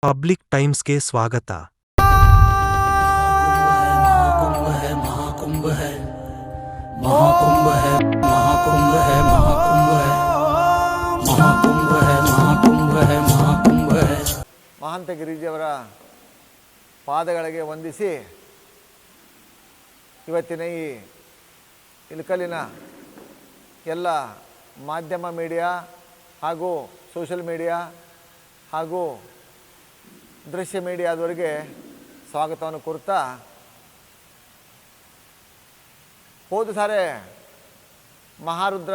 Public ಟೈಮ್ಸ್ಗೆ ಸ್ವಾಗತ. ಮಹಾಂತ ಗಿರಿಜಿಯವರ ಪಾದಗಳಿಗೆ ವಂದಿಸಿ ಇವತ್ತಿನ ಈ ಇಳಕಲ್ಲಿನ ಎಲ್ಲ ಮಾಧ್ಯಮ ಮೀಡಿಯಾ ಹಾಗೂ ಸೋಷಲ್ ಮೀಡಿಯಾ ಹಾಗೂ ದೃಶ್ಯ ಮೀಡಿಯಾದವರಿಗೆ ಸ್ವಾಗತವನ್ನು ಕೋರುತ್ತಾ, ಹೋದ ಸಾರೆ ಮಹಾರುದ್ರ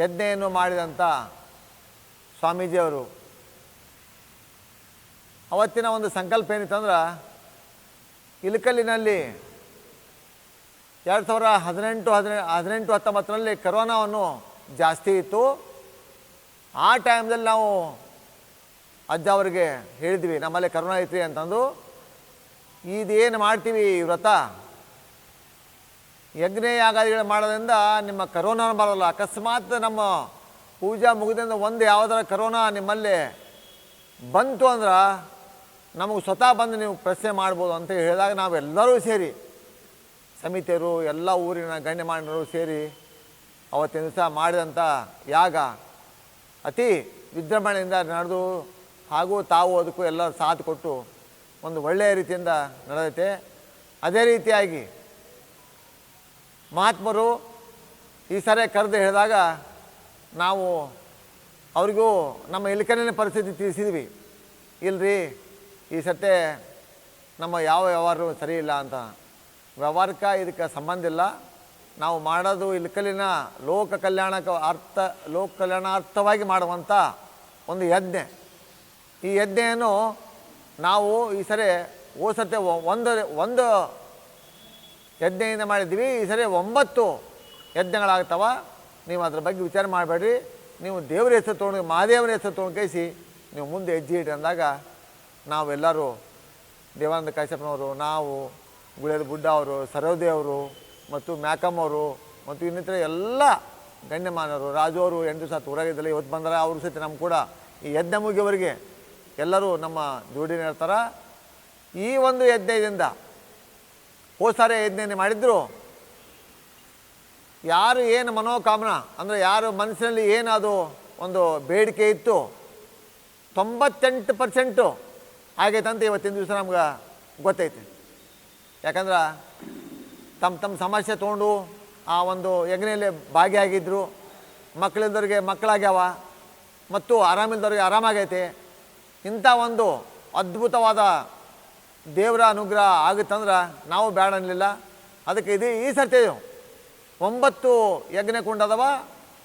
ಯಜ್ಞೆಯನ್ನು ಮಾಡಿದಂಥ ಸ್ವಾಮೀಜಿಯವರು ಅವತ್ತಿನ ಒಂದು ಸಂಕಲ್ಪ ಏನಿತ್ತಂದ್ರೆ, ಇಳಕಲ್ಲಿನಲ್ಲಿ 2018-19 ಕರೋನಾವನ್ನು ಜಾಸ್ತಿ ಇತ್ತು. ಆ ಟೈಮ್ದಲ್ಲಿ ನಾವು ಅಜ್ಜ ಅವರಿಗೆ ಹೇಳಿದ್ವಿ, ನಮ್ಮಲ್ಲಿ ಕರೋನಾ ಐತ್ರಿ ಅಂತಂದು. ಇದೇನು ಮಾಡ್ತೀವಿ ಈ ವ್ರತ, ಯಜ್ಞ ಯಾಗಾದಿಗಳು ಮಾಡೋದ್ರಿಂದ ನಿಮ್ಮ ಕರೋನಾ ಬರೋಲ್ಲ. ಅಕಸ್ಮಾತ್ ನಮ್ಮ ಪೂಜಾ ಮುಗಿದಿಂದ ಒಂದು ಯಾವುದರ ಕರೋನಾ ನಿಮ್ಮಲ್ಲಿ ಬಂತು ಅಂದ್ರೆ ನಮಗೆ ಸ್ವತಃ ಬಂದು ನೀವು ಪ್ರಶ್ನೆ ಮಾಡ್ಬೋದು ಅಂತ ಹೇಳಿದಾಗ ನಾವೆಲ್ಲರೂ ಸೇರಿ, ಸಮಿತಿಯರು, ಎಲ್ಲ ಊರಿನ ಗಣ್ಯಮಾನ್ಯರು ಸೇರಿ ಅವತ್ತಿನ ದಿವಸ ಮಾಡಿದಂಥ ಯಾಗ ಅತಿ ವಿಜೃಂಭಣೆಯಿಂದ ನಡೆದು, ಹಾಗೂ ತಾವು ಅದಕ್ಕೂ ಎಲ್ಲ ಸಾಥ್ ಕೊಟ್ಟು ಒಂದು ಒಳ್ಳೆಯ ರೀತಿಯಿಂದ ನಡೆದೈತೆ. ಅದೇ ರೀತಿಯಾಗಿ ಮಹಾತ್ಮರು ಈ ಸರಿ ಕರೆದು ಹೇಳಿದಾಗ ನಾವು ಅವರಿಗೂ ನಮ್ಮ ಇಳಕಲ್ಲಿನ ಪರಿಸ್ಥಿತಿ ತಿಳಿಸಿದ್ವಿ. ಇಲ್ಲರಿ, ಈ ಸತೆ ನಮ್ಮ ಯಾವ ವ್ಯವಹಾರ ಸರಿ ಇಲ್ಲ ಅಂತ. ವ್ಯವಹಾರಕ್ಕೆ ಇದಕ್ಕೆ ಸಂಬಂಧ ಇಲ್ಲ. ನಾವು ಮಾಡೋದು ಇಳಕಲ್ಲಿನ ಲೋಕ ಕಲ್ಯಾಣಾರ್ಥವಾಗಿ ಮಾಡುವಂಥ ಒಂದು ಯಜ್ಞ. ಈ ಯಜ್ಞೆಯನ್ನು ನಾವು ಈ ಸರಿ ಹೋಸತ್ತೆ ಒಂದು ಯಜ್ಞೆಯಿಂದ ಮಾಡಿದ್ವಿ. ಈ ಸರಿ 9 ಯಜ್ಞಗಳಾಗ್ತವ. ನೀವು ಅದ್ರ ಬಗ್ಗೆ ವಿಚಾರ ಮಾಡಬೇಡ್ರಿ. ನೀವು ದೇವ್ರ ಹೆಸರು ತೊಗೊಂಡು, ಮಹಾದೇವನ ಹೆಸರು ತೊಗೊಂಡು ಕೈಸಿ ನೀವು ಮುಂದೆ ಹೆಜ್ಜೆ ಇಟ್ಟು ಅಂದಾಗ ನಾವೆಲ್ಲರೂ, ದೇವಾನಂದ ಕಾಶ್ಯಪನವರು, ನಾವು, ಗುಳೇದ ಬುಡ್ಡ ಅವರು, ಸರೋದೇವರು ಮತ್ತು ಮ್ಯಾಕಮ್ಮವರು ಮತ್ತು ಇನ್ನಿತರ ಎಲ್ಲ ಗಣ್ಯಮಾನವರು, ರಾಜು ಅವರು 8 ದಿವಸ ಊರಾಗಿದ್ದಲ್ಲ, ಇವತ್ತು ಬಂದರೆ ಅವರು ಸಹಿತ ನಮ್ಮ ಕೂಡ ಈ ಯಜ್ಞ ಮುಗಿಯವರೆಗೆ ಎಲ್ಲರೂ ನಮ್ಮ ಜೋಡಿನ ಇರ್ತಾರೆ. ಈ ಒಂದು ಯಜ್ಞದಿಂದ ಹೋಸಾರೆ ಯಜ್ಞ ಮಾಡಿದ್ರು, ಯಾರು ಏನು ಮನೋಕಾಮನ ಅಂದರೆ ಯಾರು ಮನಸ್ಸಿನಲ್ಲಿ ಏನದು ಒಂದು ಬೇಡಿಕೆ ಇತ್ತು 98% ಆಗೈತಂತ ಇವತ್ತಿನ ದಿವಸ ನಮ್ಗೆ ಗೊತ್ತೈತೆ. ಯಾಕಂದ್ರೆ ತಮ್ಮ ಸಮಸ್ಯೆ ತೊಗೊಂಡು ಆ ಒಂದು ಯಜ್ಞೆಯಲ್ಲಿ ಭಾಗಿಯಾಗಿದ್ದರು. ಮಕ್ಕಳಿದ್ದವ್ರಿಗೆ ಮಕ್ಕಳಾಗ್ಯಾವ ಮತ್ತು ಆರಾಮಿಲ್ದವ್ರಿಗೆ ಆರಾಮಾಗೈತೆ. ಇಂಥ ಒಂದು ಅದ್ಭುತವಾದ ದೇವರ ಅನುಗ್ರಹ ಆಗುತ್ತಂದ್ರೆ ನಾವು ಬೇಡ ಅನ್ನಲಿಲ್ಲ. ಅದಕ್ಕೆ ಈ ಸರ್ತಿ 9 ಯಜ್ಞಕುಂಡ ಅದಾವ.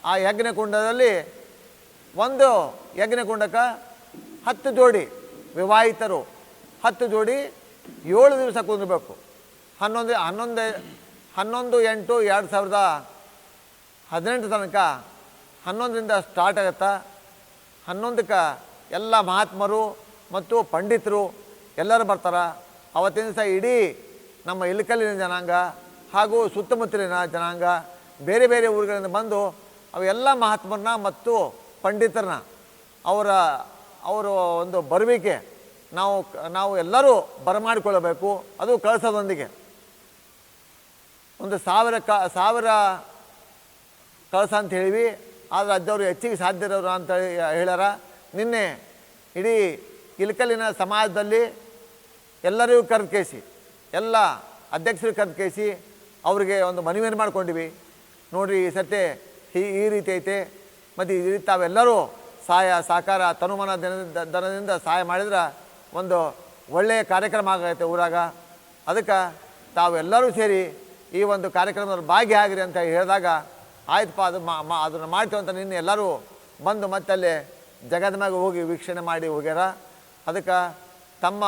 ಆ ಯಜ್ಞಕುಂಡದಲ್ಲಿ ಒಂದು ಯಜ್ಞಕುಂಡಕ್ಕೆ 10 ಜೋಡಿ ವಿವಾಹಿತರು 10 ಜೋಡಿ 7 ದಿವಸ ಕುಂದಿರಬೇಕು. 11/8/2018 ತನಕ 11ರಿಂದ ಸ್ಟಾರ್ಟ್ ಆಗುತ್ತಾ. 11ಕ್ಕೆ ಎಲ್ಲ ಮಹಾತ್ಮರು ಮತ್ತು ಪಂಡಿತರು ಎಲ್ಲರೂ ಬರ್ತಾರೆ. ಅವತ್ತಿನ ದಿವಸ ಇಡೀ ನಮ್ಮ ಇಳಕಲ್ಲಿನ ಜನಾಂಗ ಹಾಗೂ ಸುತ್ತಮುತ್ತಲಿನ ಜನಾಂಗ ಬೇರೆ ಬೇರೆ ಊರುಗಳಿಂದ ಬಂದು ಅವೆಲ್ಲ ಮಹಾತ್ಮರನ್ನ ಮತ್ತು ಪಂಡಿತರನ್ನ ಅವರ ಒಂದು ಬರುವಿಕೆ ನಾವು ಎಲ್ಲರೂ ಬರಮಾಡಿಕೊಳ್ಳಬೇಕು. ಅದು ಕಳಸದೊಂದಿಗೆ ಒಂದು 1000 ಕಳಸ ಅಂತ ಹೇಳಿವಿ. ಆದರೆ ಅಜ್ಜವರು ಹೆಚ್ಚಿಗೆ ಸಾಧ್ಯ ಇರೋರು ಅಂತ ಹೇಳ್ಯಾರ. ನಿನ್ನೆ ಇಡೀ ಇಳಕಲ್ಲಿನ ಸಮಾಜದಲ್ಲಿ ಎಲ್ಲರಿಗೂ ಕರೆದು ಕೇಸಿ, ಎಲ್ಲ ಅಧ್ಯಕ್ಷರಿಗೆ ಕರೆದು ಕೇಸಿ ಅವರಿಗೆ ಒಂದು ಮನವಿಯನ್ನು ಮಾಡ್ಕೊಂಡಿವಿ. ನೋಡಿರಿ, ಈ ಸತೆ ಈ ರೀತಿ ಐತೆ, ಮತ್ತು ಈ ರೀತಿ ತಾವೆಲ್ಲರೂ ಸಹಕಾರ ತನುಮನ ದನದಿಂದ ಸಹಾಯ ಮಾಡಿದ್ರೆ ಒಂದು ಒಳ್ಳೆಯ ಕಾರ್ಯಕ್ರಮ ಆಗೈತೆ ಊರಾಗ. ಅದಕ್ಕೆ ತಾವೆಲ್ಲರೂ ಸೇರಿ ಈ ಒಂದು ಕಾರ್ಯಕ್ರಮದಲ್ಲಿ ಭಾಗಿಯಾಗಿರಿ ಅಂತ ಹೇಳಿದಾಗ, ಆಯ್ತಪ್ಪ ಅದನ್ನು ಮಾಡ್ತೀವಿ ಅಂತ ನಿನ್ನೆ ಎಲ್ಲರೂ ಬಂದು ಮತ್ತಲ್ಲಿ ಜಗದ ಮ್ಯಾಗ ಹೋಗಿ ವೀಕ್ಷಣೆ ಮಾಡಿ ಹೋಗ್ಯಾರ. ಅದಕ್ಕೆ ತಮ್ಮ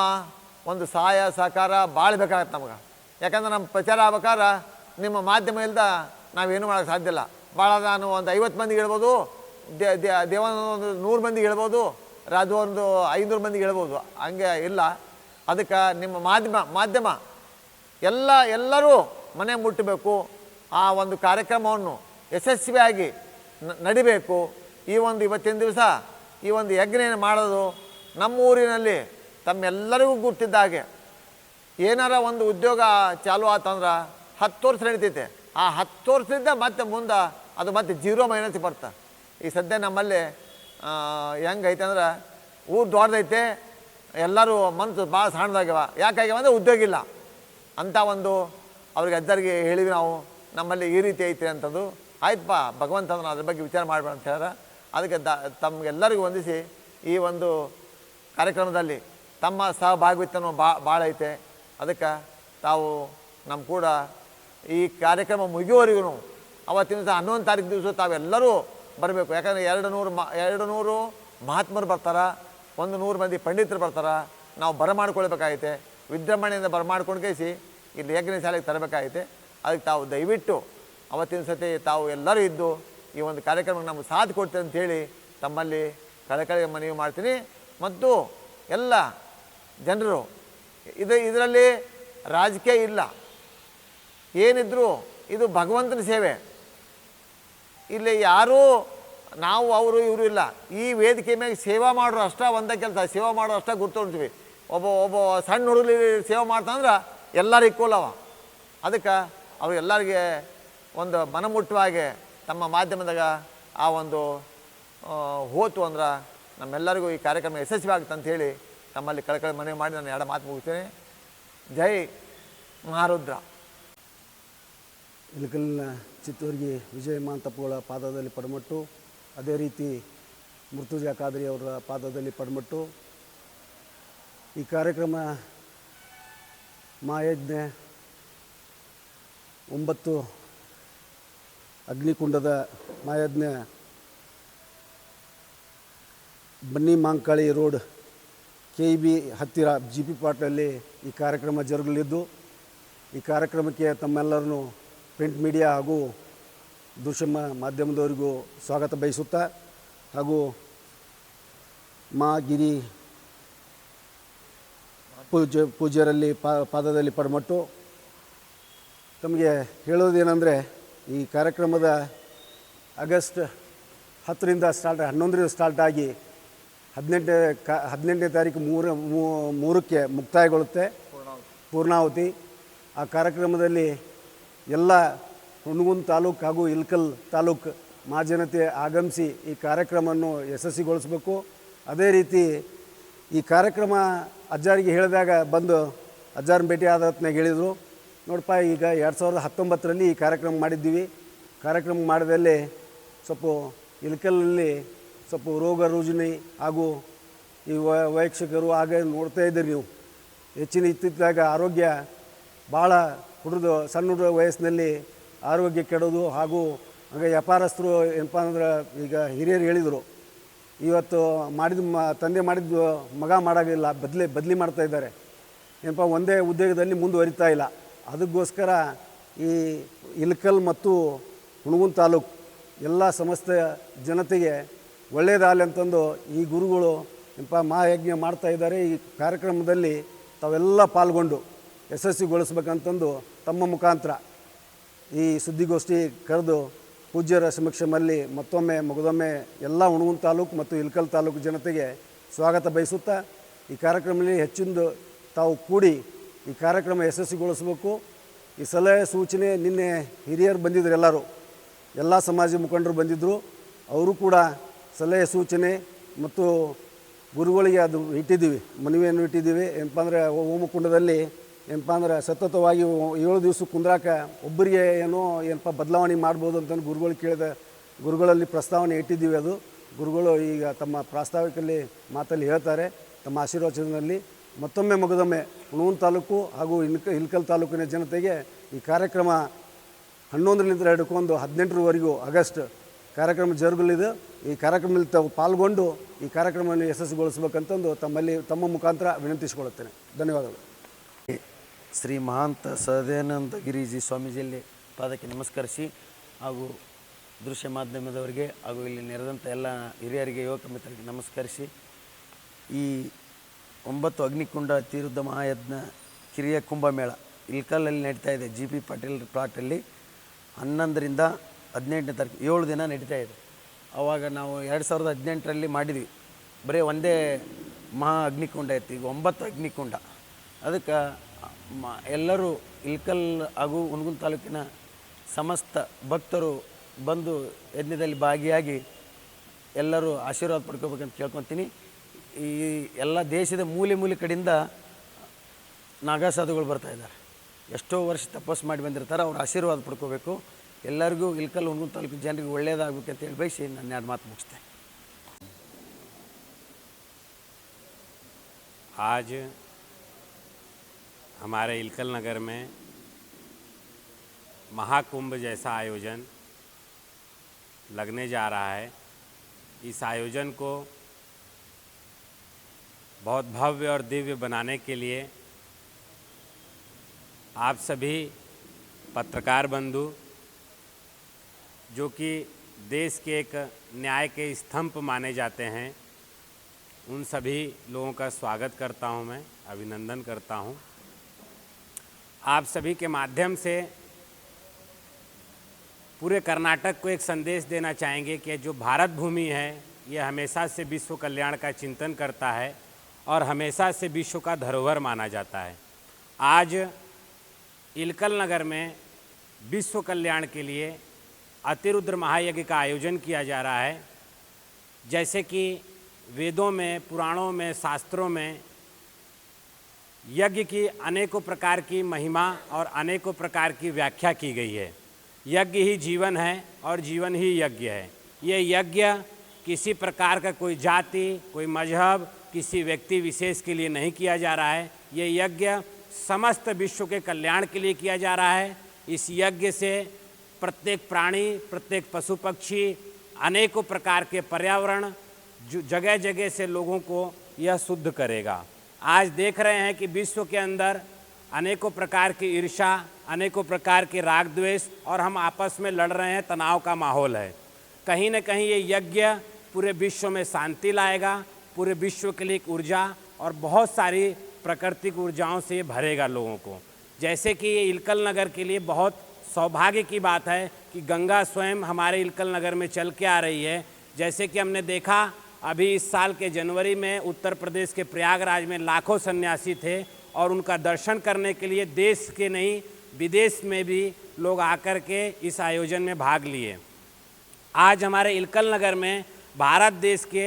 ಒಂದು ಸಹಾಯ ಸಹಕಾರ ಭಾಳ ಬೇಕಾಗತ್ತೆ ನಮಗೆ. ಯಾಕಂದ್ರೆ ನಮ್ಮ ಪ್ರಚಾರ ಆಗ್ಬೇಕಾದ್ರೆ ನಿಮ್ಮ ಮಾಧ್ಯಮ ಇಲ್ದ ನಾವೇನು ಮಾಡೋಕ್ಕೆ ಸಾಧ್ಯ ಇಲ್ಲ. ಭಾಳ ನಾನು ಒಂದು 50 ಮಂದಿಗೆ ಹೇಳ್ಬೋದು, ದೇವಾನಂದ ಒಂದು 100 ಮಂದಿಗೆ ಹೇಳ್ಬೋದು, ರಾಜು ಒಂದು 500 ಮಂದಿಗೆ ಹೇಳ್ಬೋದು, ಹಂಗೆ ಇಲ್ಲ. ಅದಕ್ಕೆ ನಿಮ್ಮ ಮಾಧ್ಯಮ ಎಲ್ಲರೂ ಮನೆ ಮುಟ್ಟಬೇಕು. ಆ ಒಂದು ಕಾರ್ಯಕ್ರಮವನ್ನು ಯಶಸ್ವಿಯಾಗಿ ನಡಿಬೇಕು. ಇವತ್ತಿನ ದಿವಸ ಈ ಒಂದು ಯಜ್ಞ ಮಾಡೋದು ನಮ್ಮ ಊರಿನಲ್ಲಿ ತಮ್ಮೆಲ್ಲರಿಗೂ ಗೊತ್ತಿದ್ದ ಹಾಗೆ ಏನಾರ ಒಂದು ಉದ್ಯೋಗ ಚಾಲು ಆತಂದ್ರೆ 10 ವರ್ಷ ನಡೀತೈತೆ. ಆ 10 ವರ್ಷದಿಂದ ಮತ್ತೆ ಮುಂದೆ ಅದು ಮತ್ತೆ -ಮೈನಸ್ ಬರ್ತಾ. ಈ ಸದ್ಯ ನಮ್ಮಲ್ಲಿ ಹೆಂಗೈತೆ ಅಂದ್ರೆ ಊರು ದೊಡ್ಡದೈತೆ, ಎಲ್ಲರೂ ಮನಸ್ಸು ಭಾಳ ಸಣ್ಣದಾಗ್ಯವ. ಯಾಕಾಗ್ಯವ ಅಂದರೆ ಉದ್ಯೋಗ ಇಲ್ಲ ಅಂತ ಒಂದು ಅವ್ರಿಗೆ ಅಜ್ಜರಿಗೆ ಹೇಳಿವಿ ನಾವು, ನಮ್ಮಲ್ಲಿ ಈ ರೀತಿ ಐತೆ ಅಂತಂದು. ಆಯ್ತಪ್ಪ, ಭಗವಂತನ ಅದ್ರ ಬಗ್ಗೆ ವಿಚಾರ ಮಾಡಬೇಡ ಅಂತ ಹೇಳ್ಯಾರ. ಅದಕ್ಕೆ ತಮಗೆಲ್ಲರಿಗೂ ವಂದಿಸಿ ಈ ಒಂದು ಕಾರ್ಯಕ್ರಮದಲ್ಲಿ ತಮ್ಮ ಸಹಭಾಗಿತ್ವನೂ ಭಾಳ ಐತೆ. ಅದಕ್ಕೆ ತಾವು ನಮ್ಮ ಕೂಡ ಈ ಕಾರ್ಯಕ್ರಮ ಮುಗಿಯುವವರೆಗೂ ಅವತ್ತಿನ ದಿವಸ 11 ತಾರೀಕು ದಿವಸ ತಾವೆಲ್ಲರೂ ಬರಬೇಕು. ಯಾಕಂದರೆ 200 ಮಹಾತ್ಮರು ಬರ್ತಾರೆ, 100 ಮಂದಿ ಪಂಡಿತರು ಬರ್ತಾರೆ. ನಾವು ಬರಮಾಡ್ಕೊಳ್ಬೇಕಾಗೈತೆ, ವಿಜೃಂಭಣೆಯಿಂದ ಬರಮಾಡ್ಕೊಂಡು ಕೇಸಿ ಇಲ್ಲಿ ಯಜ್ಞ ಶಾಲೆಗೆ ತರಬೇಕಾಗೈತೆ. ಅದಕ್ಕೆ ತಾವು ದಯವಿಟ್ಟು ಅವತ್ತಿನ ಸತಿ ತಾವು ಎಲ್ಲರೂ ಇದ್ದು ಈ ಒಂದು ಕಾರ್ಯಕ್ರಮಕ್ಕೆ ನಮಗೆ ಸಾಥ್ ಕೊಡ್ತೀವಿ ಅಂಥೇಳಿ ತಮ್ಮಲ್ಲಿ ಕಳಕಳಿಗೆ ಮನವಿ ಮಾಡ್ತೀನಿ. ಮತ್ತು ಎಲ್ಲ ಜನರು ಇದರಲ್ಲಿ ರಾಜಕೀಯ ಇಲ್ಲ, ಏನಿದ್ರು ಇದು ಭಗವಂತನ ಸೇವೆ. ಇಲ್ಲಿ ಯಾರೂ ನಾವು ಅವರು ಇವರು ಇಲ್ಲ. ಈ ವೇದಿಕೆ ಮೇಲೆ ಸೇವಾ ಮಾಡೋರು ಅಷ್ಟೇ ಒಂದೇ ಕೆಲಸ, ಸೇವಾ ಮಾಡೋರು ಅಷ್ಟೇ ಗುರ್ತೊಳ್ತೀವಿ. ಒಬ್ಬ ಸಣ್ಣ ಹುಡುಗಲಿ ಸೇವೆ ಮಾಡ್ತಂದ್ರೆ ಎಲ್ಲರೂ ಈಕ್ವಲ್ ಅವ. ಅದಕ್ಕೆ ಅವರು ಎಲ್ಲರಿಗೆ ಒಂದು ಮನಮುಟ್ಟುವಾಗೆ ತಮ್ಮ ಮಾಧ್ಯಮದಾಗ ಆ ಒಂದು ಹೋತು ಅಂದ್ರೆ ನಮ್ಮೆಲ್ಲರಿಗೂ ಈ ಕಾರ್ಯಕ್ರಮ ಯಶಸ್ವಿ ಆಗುತ್ತೆ ಅಂಥೇಳಿ ತಮ್ಮಲ್ಲಿ ಕಳಕಳಿ ಮನವಿ ಮಾಡಿ ನಾನು 2 ಮಾತು ಮುಗಿಸ್ತೇನೆ. ಜೈ ಮಹಾರುದ್ರ. ಇಳಕಲ್ಲಿನ ಚಿತ್ತೂರಿಗೆ ವಿಜಯ ಮಾಂತಪ್ಪಗಳ ಪಾದದಲ್ಲಿ ಪಡಮಟ್ಟು, ಅದೇ ರೀತಿ ಮುರ್ತುಜಾ ಖಾದ್ರಿ ಅವರ ಪಾದದಲ್ಲಿ ಪಡಮಟ್ಟು. ಈ ಕಾರ್ಯಕ್ರಮ ಮಹಾಯಜ್ಞ 9 ಅಗ್ನಿಕುಂಡದ ಮಹಾಯಜ್ಞ ಬನ್ನಿ ಮಾಂಕಾಳಿ ರೋಡ್ KEB ಹತ್ತಿರ GP ಪಾಟಲ್ಲಿ ಈ ಕಾರ್ಯಕ್ರಮ ಜರುಗಲಿದ್ದು, ಈ ಕಾರ್ಯಕ್ರಮಕ್ಕೆ ತಮ್ಮೆಲ್ಲರನ್ನು ಪ್ರಿಂಟ್ ಮೀಡಿಯಾ ಹಾಗೂ ದೃಶ್ಯ ಮಾಧ್ಯಮದವರಿಗೂ ಸ್ವಾಗತ ಬಯಸುತ್ತಾ, ಹಾಗೂ ಗಿರಿ ಪೂಜ್ಯರಲ್ಲಿ ಪಾದದಲ್ಲಿ ಪಡಮಟ್ಟು. ತಮಗೆ ಹೇಳೋದೇನೆಂದರೆ, ಈ ಕಾರ್ಯಕ್ರಮದ ಆಗಸ್ಟ್ 10ರಿಂದ 11ರಿಂದ ಸ್ಟಾರ್ಟ್ ಆಗಿ 18ನೇ ತಾರೀಕು 3ಕ್ಕೆ ಮುಕ್ತಾಯಗೊಳ್ಳುತ್ತೆ, ಪೂರ್ಣಾಹುತಿ. ಆ ಕಾರ್ಯಕ್ರಮದಲ್ಲಿ ಎಲ್ಲ ಹುಣಗುಂದ ತಾಲೂಕು ಹಾಗೂ ಇಳಕಲ್ ತಾಲೂಕು ಮಹಾಜನತೆ ಆಗಮಿಸಿ ಈ ಕಾರ್ಯಕ್ರಮವನ್ನು ಯಶಸ್ವಿಗೊಳಿಸಬೇಕು. ಅದೇ ರೀತಿ ಈ ಕಾರ್ಯಕ್ರಮ ಅಜ್ಜಾರಿಗೆ ಹೇಳಿದಾಗ ಬಂದು ಅಜ್ಜಾರನ್ನ ಭೇಟಿ ಆದ ಹೊತ್ನಾಗ ಹೇಳಿದರು, ನೋಡಪ್ಪ ಈಗ 2019ರಲ್ಲಿ ಈ ಕಾರ್ಯಕ್ರಮ ಮಾಡಿದ್ದೀವಿ. ಕಾರ್ಯಕ್ರಮ ಮಾಡಿದಲ್ಲಿ ಸ್ವಲ್ಪ ಇಳಕಲಲ್ಲಿ ಸ್ವಲ್ಪ ರೋಗ ರುಜಿನ ಹಾಗೂ ಈ ವೀಕ್ಷಕರು ಆಗ ನೋಡ್ತಾ ಇದ್ದೀರಿ ನೀವು, ಹೆಚ್ಚಿನ ಇತ್ತಿದ್ದಾಗ ಆರೋಗ್ಯ ಭಾಳ ಸಣ್ಣ ಹುಡುಗ ವಯಸ್ಸಿನಲ್ಲಿ ಆರೋಗ್ಯ ಕೆಡೋದು. ಹಾಗೂ ಆಗ ವ್ಯಾಪಾರಸ್ಥರು ಏನಪ್ಪ ಅಂದ್ರೆ, ಈಗ ಹಿರಿಯರು ಹೇಳಿದರು, ಇವತ್ತು ತಂದೆ ಮಾಡಿದ್ದು ಮಗ ಮಾಡೋಂಗಿಲ್ಲ, ಬದಲಿ ಮಾಡ್ತಾಯಿದ್ದಾರೆ. ಏನಪ್ಪ ಒಂದೇ ಉದ್ಯೋಗದಲ್ಲಿ ಮುಂದುವರಿತಾ ಇಲ್ಲ. ಅದಕ್ಕೋಸ್ಕರ ಈ ಇಳಕಲ್ ಮತ್ತು ಹುಣಗುಂದ ತಾಲೂಕು ಎಲ್ಲ ಸಮಸ್ತ ಜನತೆಗೆ ಒಳ್ಳೆಯದಾಗಲಿ ಅಂತಂದು ಈ ಗುರುಗಳು ಏನಪ್ಪ ಮಹಾಯಜ್ಞ ಮಾಡ್ತಾಯಿದ್ದಾರೆ. ಈ ಕಾರ್ಯಕ್ರಮದಲ್ಲಿ ತಾವೆಲ್ಲ ಪಾಲ್ಗೊಂಡು ಯಶಸ್ವಿಗೊಳಿಸ್ಬೇಕಂತಂದು ತಮ್ಮ ಮುಖಾಂತರ ಈ ಸುದ್ದಿಗೋಷ್ಠಿ ಕರೆದು ಪೂಜ್ಯರ ಸಮಕ್ಷಮಲ್ಲಿ ಮಗದೊಮ್ಮೆ ಎಲ್ಲ ಹುಣಗುಂದ ತಾಲೂಕು ಮತ್ತು ಇಳಕಲ್ ತಾಲೂಕು ಜನತೆಗೆ ಸ್ವಾಗತ ಬಯಸುತ್ತಾ, ಈ ಕಾರ್ಯಕ್ರಮದಲ್ಲಿ ಹೆಚ್ಚಿಂದು ತಾವು ಕೂಡಿ ಈ ಕಾರ್ಯಕ್ರಮ ಯಶಸ್ವಿಗೊಳಿಸಬೇಕು. ಈ ಸಲಹೆ ಸೂಚನೆ ನಿನ್ನೆ ಹಿರಿಯರು ಬಂದಿದ್ದರು, ಎಲ್ಲ ಸಮಾಜ ಮುಖಂಡರು ಬಂದಿದ್ದರು. ಅವರು ಕೂಡ ಸಲಹೆ ಸೂಚನೆ ಮತ್ತು ಗುರುಗಳಿಗೆ ಅದು ಇಟ್ಟಿದ್ದೀವಿ, ಮನವಿಯನ್ನು ಇಟ್ಟಿದ್ದೀವಿ. ಏನಪ್ಪ ಅಂದರೆ ಹೋಮಕುಂಡದಲ್ಲಿ ಏನಪ್ಪ ಅಂದ್ರೆ ಸತತವಾಗಿ 7 ದಿವಸ ಕುಂದ್ರಾಕ ಒಬ್ಬರಿಗೆ ಏನಪ್ಪ ಬದಲಾವಣೆ ಮಾಡ್ಬೋದು ಅಂತಂದು ಗುರುಗಳಲ್ಲಿ ಪ್ರಸ್ತಾವನೆ ಇಟ್ಟಿದ್ದೀವಿ. ಅದು ಗುರುಗಳು ಈಗ ತಮ್ಮ ಪ್ರಾಸ್ತಾವಿಕಲ್ಲಿ ಮಾತಲ್ಲಿ ಹೇಳ್ತಾರೆ, ತಮ್ಮ ಆಶೀರ್ವಚನದಲ್ಲಿ. ಮಗದೊಮ್ಮೆ ಹುಣಗುಂದ ತಾಲೂಕು ಹಾಗೂ ಇಳಕಲ್ ತಾಲೂಕಿನ ಜನತೆಗೆ ಈ ಕಾರ್ಯಕ್ರಮ 11ರಿಂದ ಹಿಡ್ಕೊಂಡು 18ರವರೆಗೂ ಆಗಸ್ಟ್ ಕಾರ್ಯಕ್ರಮ ಜರುಗಲಿದೆ. ಈ ಕಾರ್ಯಕ್ರಮದಲ್ಲಿ ತಾವು ಪಾಲ್ಗೊಂಡು ಈ ಕಾರ್ಯಕ್ರಮವನ್ನು ಯಶಸ್ವಿಗೊಳಿಸಬೇಕಂತಂದು ತಮ್ಮ ಮುಖಾಂತರ ವಿನಂತಿಸಿಕೊಳ್ಳುತ್ತೇನೆ. ಧನ್ಯವಾದಗಳು. ಶ್ರೀ ಮಹಾಂತ ಸಹಜಾನಂದ ಗಿರಿಜಿ ಸ್ವಾಮೀಜಿಯಲ್ಲಿ ಪಾದಕ್ಕೆ ನಮಸ್ಕರಿಸಿ, ಹಾಗೂ ದೃಶ್ಯ ಮಾಧ್ಯಮದವರಿಗೆ ಹಾಗೂ ಇಲ್ಲಿ ನೆರೆದಂಥ ಎಲ್ಲ ಹಿರಿಯರಿಗೆ, ಯುವಕ ಮಿತ್ರರಿಗೆ ನಮಸ್ಕರಿಸಿ, ಈ 9 ಅಗ್ನಿಕುಂಡ ತೀರ್ಥ ಮಹಾಯಜ್ಞ ಕಿರಿಯ ಕುಂಭಮೇಳ ಇಳಕಲ್ಲಲ್ಲಿ ನಡೀತಾ ಇದೆ. GP ಪಾಟೀಲ್ ಪ್ಲಾಟಲ್ಲಿ 11ರಿಂದ 18ನೇ ತಾರೀಕು 7 ದಿನ ನಡೀತಾ ಇದೆ. ಆವಾಗ ನಾವು 2018ರಲ್ಲಿ ಮಾಡಿದ್ವಿ. ಬರೀ ಒಂದೇ ಮಹಾ ಅಗ್ನಿಕುಂಡ ಐತಿ, ಈಗ 9 ಅಗ್ನಿಕುಂಡ. ಅದಕ್ಕೆ ಎಲ್ಲರೂ ಇಳಕಲ್ ಹಾಗೂ ಹುನಗುಂದ ತಾಲೂಕಿನ ಸಮಸ್ತ ಭಕ್ತರು ಬಂದು ಯಜ್ಞದಲ್ಲಿ ಭಾಗಿಯಾಗಿ ಎಲ್ಲರೂ ಆಶೀರ್ವಾದ ಪಡ್ಕೋಬೇಕಂತ ಕೇಳ್ಕೊತೀನಿ. ಈ ಎಲ್ಲ ದೇಶದ ಮೂಲೆ ಮೂಲೆ ಕಡೆಯಿಂದ ನಾಗಾಸಾಧುಗಳು ಬರ್ತಾಯಿದ್ದಾರೆ, ಎಷ್ಟೋ ವರ್ಷ ತಪಸ್ಸು ಮಾಡಿ ಬಂದಿರ್ತಾರೆ, ಅವ್ರ ಆಶೀರ್ವಾದ ಪಡ್ಕೋಬೇಕು. ಎಲ್ಲರಿಗೂ ಇಳಕಲ್ ಹುನಗುಂದ ತಾಲೂಕು ಜನರಿಗೆ ಒಳ್ಳೆಯದಾಗಬೇಕಂತ ಹೇಳಿ ಬಯಸಿ ನಾನು 2 ಮಾತು ಮುಗಿಸ್ತೇನೆ. आज हमारे इलकल नगर में महाकुंभ जैसा आयोजन लगने जा रहा है। इस आयोजन को बहुत भव्य और दिव्य बनाने के लिए आप सभी पत्रकार बंधु, जो कि देश के एक न्याय के स्तंभ माने जाते हैं, उन सभी लोगों का स्वागत करता हूं, मैं अभिनंदन करता हूं। आप सभी के माध्यम से पूरे कर्नाटक को एक संदेश देना चाहेंगे कि जो भारत भूमि है ये हमेशा से विश्व कल्याण का चिंतन करता है और हमेशा से विश्व का धरोहर माना जाता है। आज इलकल नगर में विश्व कल्याण के लिए अतिरुद्र महायज्ञ का आयोजन किया जा रहा है। जैसे कि वेदों में, पुराणों में, शास्त्रों में यज्ञ की अनेकों प्रकार की महिमा और अनेकों प्रकार की व्याख्या की गई है। यज्ञ ही जीवन है और जीवन ही यज्ञ है। ये यज्ञ किसी प्रकार का कोई जाति, कोई मजहब, किसी व्यक्ति विशेष के लिए नहीं किया जा रहा है। ये यज्ञ समस्त विश्व के कल्याण के लिए किया जा रहा है। इस यज्ञ से प्रत्येक प्राणी, प्रत्येक पशु पक्षी, अनेकों प्रकार के पर्यावरण जो जगह जगह से लोगों को यह शुद्ध करेगा। आज देख रहे हैं कि विश्व के अंदर अनेकों प्रकार की ईर्ष्या, अनेकों प्रकार के राग द्वेष और हम आपस में लड़ रहे हैं, तनाव का माहौल है। कहीं न कहीं ये यज्ञ पूरे विश्व में शांति लाएगा, पूरे विश्व के लिए एक ऊर्जा और बहुत सारी प्राकृतिक ऊर्जाओं से भरेगा लोगों को। जैसे कि ये इलकल नगर के लिए बहुत सौभाग्य की बात है कि गंगा स्वयं हमारे इलकल नगर में चल के आ रही है। जैसे कि हमने देखा अभी इस साल के जनवरी में उत्तर प्रदेश के प्रयागराज में लाखों सन्यासी थे और उनका दर्शन करने के लिए देश के नहीं विदेश में भी लोग आकर के इस आयोजन में भाग लिए। आज हमारे इलकल नगर में भारत देश के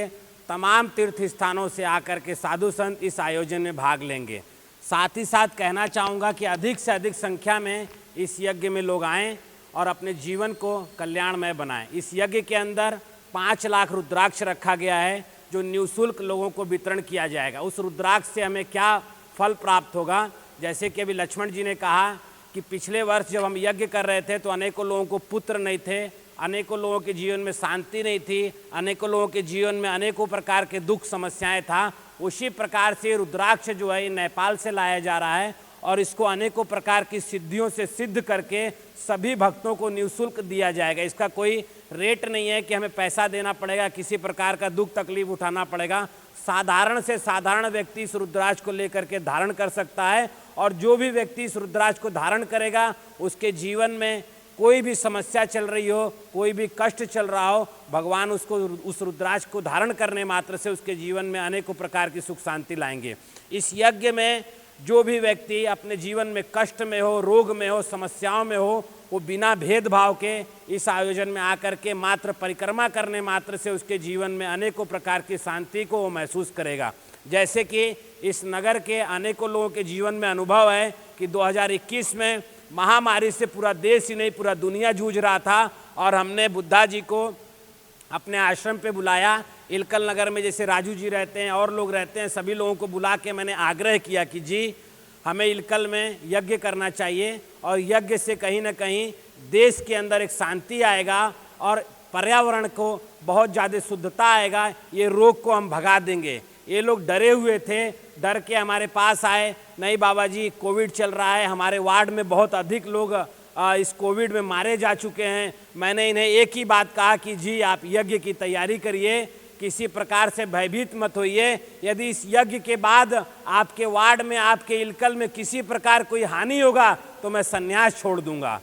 तमाम तीर्थ स्थानों से आकर के साधु संत इस आयोजन में भाग लेंगे। साथ ही साथ कहना चाहूँगा कि अधिक से अधिक संख्या में इस यज्ञ में लोग आएँ और अपने जीवन को कल्याणमय बनाएं। इस यज्ञ के अंदर 5 लाख रुद्राक्ष रखा गया है जो निःशुल्क लोगों को वितरण किया जाएगा। उस रुद्राक्ष से हमें क्या फल प्राप्त होगा, जैसे कि अभी लक्ष्मण जी ने कहा कि पिछले वर्ष जब हम यज्ञ कर रहे थे तो अनेकों लोगों को पुत्र नहीं थे, अनेकों लोगों के जीवन में शांति नहीं थी, अनेकों लोगों के जीवन में अनेकों प्रकार के दुख समस्याएं था। उसी प्रकार से रुद्राक्ष जो है नेपाल से लाया जा रहा है और इसको अनेकों प्रकार की सिद्धियों से सिद्ध करके सभी भक्तों को निःशुल्क दिया जाएगा। इसका कोई रेट नहीं है कि हमें पैसा देना पड़ेगा, किसी प्रकार का दुख तकलीफ उठाना पड़ेगा। साधारण से साधारण व्यक्ति इस रुद्राक्ष को लेकर के धारण कर सकता है और जो भी व्यक्ति इस रुद्राक्ष को धारण करेगा उसके जीवन में कोई भी समस्या चल रही हो, कोई भी कष्ट चल रहा हो, भगवान उसको उस रुद्राक्ष को धारण करने मात्र से उसके जीवन में अनेकों प्रकार की सुख शांति लाएंगे। इस यज्ञ में जो भी व्यक्ति अपने जीवन में कष्ट में हो, रोग में हो, समस्याओं में हो, वो बिना भेदभाव के इस आयोजन में आकर के मात्र परिक्रमा करने मात्र से उसके जीवन में अनेकों प्रकार की शांति को वो महसूस करेगा। जैसे कि इस नगर के अनेकों लोगों के जीवन में अनुभव है कि 2021 में महामारी से पूरा देश ही नहीं पूरा दुनिया जूझ रहा था और हमने बुद्धा जी को अपने आश्रम पे बुलाया। इलकल नगर में जैसे राजू जी रहते हैं और लोग रहते हैं, सभी लोगों को बुला के मैंने आग्रह किया कि जी हमें इलकल में यज्ञ करना चाहिए और यज्ञ से कहीं ना कहीं देश के अंदर एक शांति आएगा और पर्यावरण को बहुत ज़्यादा शुद्धता आएगा, ये रोग को हम भगा देंगे। ये लोग डरे हुए थे, डर के हमारे पास आए, नहीं बाबा जी कोविड चल रहा है, हमारे वार्ड में बहुत अधिक लोग इस कोविड में मारे जा चुके हैं। मैंने इन्हें एक ही बात कहा कि जी आप यज्ञ की तैयारी करिए, किसी प्रकार से भयभीत मत होइए। यदि इस यज्ञ के बाद आपके वार्ड में, आपके इलकल में किसी प्रकार कोई हानि होगा तो मैं संन्यास छोड़ दूंगा।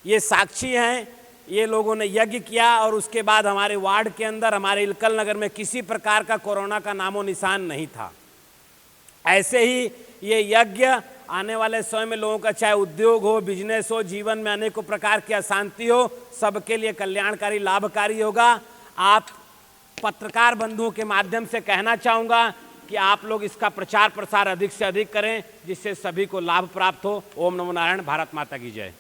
ये साक्षी हैं, ये लोगों ने यज्ञ किया और उसके बाद हमारे वार्ड के अंदर, हमारे इलकल नगर में किसी प्रकार का कोरोना का नामो निशान नहीं था। ऐसे ही ये यज्ञ आने वाले समय में लोगों का चाहे उद्योग हो, बिजनेस हो, जीवन में अनेकों प्रकार की अशांति हो, सबके लिए कल्याणकारी लाभकारी होगा। आप पत्रकार बंधुओं के माध्यम से कहना चाहूँगा कि आप लोग इसका प्रचार प्रसार अधिक से अधिक करें, जिससे सभी को लाभ प्राप्त हो। ओम नमो नारायण। भारत माता की जय।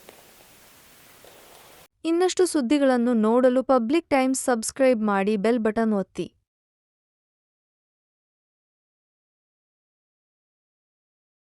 ಇನ್ನಷ್ಟು ಸುದ್ದಿಗಳನ್ನು ನೋಡಲು ಪಬ್ಲಿಕ್ ಟೈಮ್ಸ್ ಸಬ್ಸ್ಕ್ರೈಬ್ ಮಾಡಿ, ಬೆಲ್ ಬಟನ್ ಒತ್ತಿ.